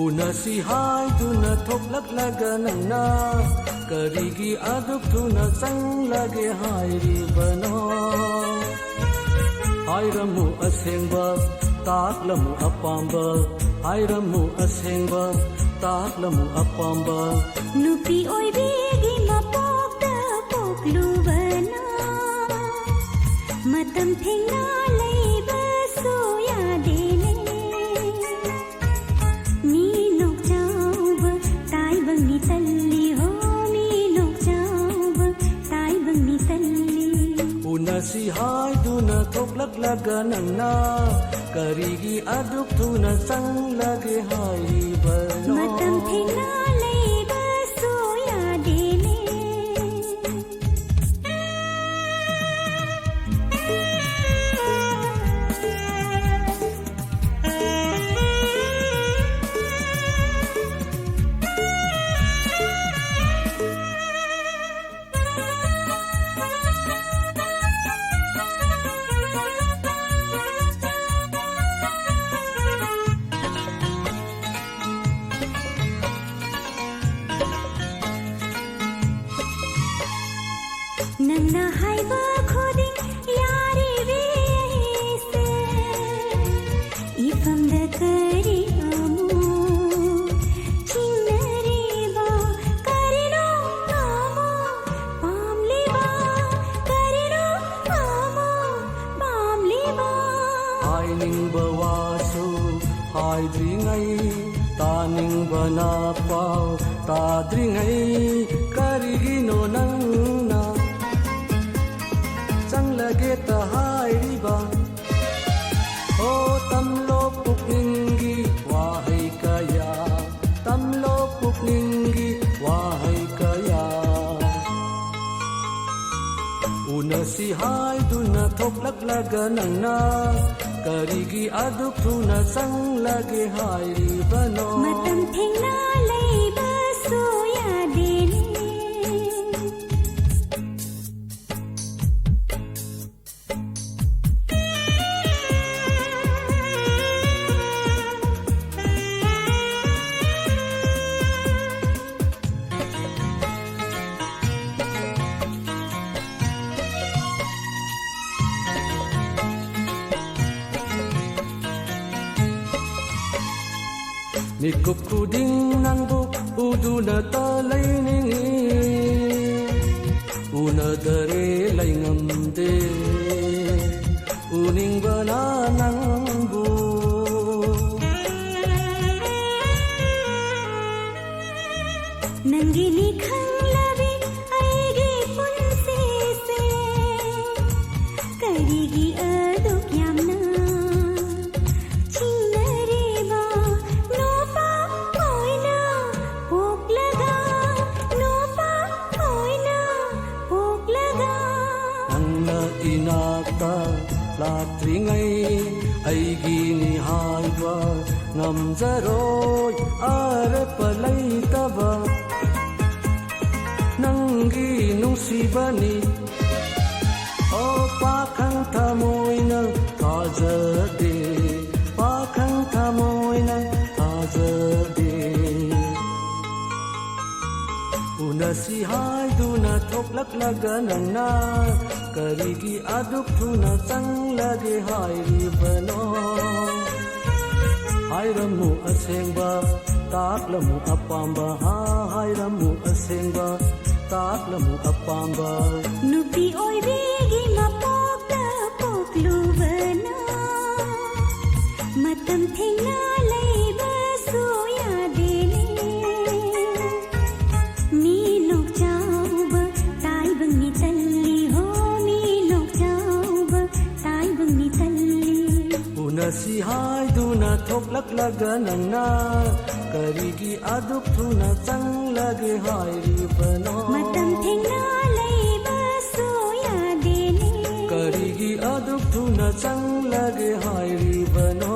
उनसी हाइदुना थोक्लक्लगा नंगना करिगी अदुक थुना चंगलगे हाइरिबनो हाइरमु असेंबा ताकलमु अपांबा हाइरमु असेंबा ताकलमु अपांबा नुपी ओइबेगी मपोक्ता पोक्लुबना मतम थेंगना लैबा सोयादेने मी नोकचाउब ताइबंगनी तल्ली हो मी नोकचाउब ताइबंगनी तल्ली उनसी हाइदुना थोक्लक्लगा नंगना करिगी अदुक थुना चंगलगे हाइरिबनो मतम थेंगना लैबा सोयादेने नंगना हाइबा खोदिंग यारी वेसे इफम द करी आमू चिन्नरी बा करिनो आमू पामली बा करिनो आमू पामली बा हाइनिंग बवासु हाइद्रिंगै तानिंग बना पाव ताद्रिंगै करिगिनो नंगना चंगलगे तहाइरिबा ओ तमलो पुकनिंगी वाहै कया तमलो पुकनिंगी वाहै कया उनसी हाइदुना थोक्लक्लगा नंगना करिगी अदुक थुना चंगलगे हाइरिबनो मतम थेंगना लैबा सोयादेने Mikup kuding nangbu uduna talainingi una dare laingamde uning bana nangbu नंगिनी खंगलबे आएगी पुनसे से करेगी अदुक यामना चिन्नरे बा नोपा होइना पोक लगा नोपा होइना पोक लगा Anna inata latringai aigi ni haidwa ngamjaroi arpalaitaba Nangi nungsibani O pakhang thamoina thajade pakhang thamoina thajade Unasi haiduna thoklaklaga nangna karigi aduk thuna changlage hairibano Hairamu asengba taklamu apamba hairamu asengba taklamu apamba नुपी ओइबेगी मपोक्ता पोक्लुबना मतम थेंगना लैबा सोयादेने मी नोकचाउब ताइबंगनी तल्ली हो मी नोकचाउब ताइबंगनी तल्ली Unasi haiduna thoklaklaga nangna karigi aduk thuna changlage hairibano मतम थेंगना लैबा सोयादेने karigi aduk thuna changlage hairibano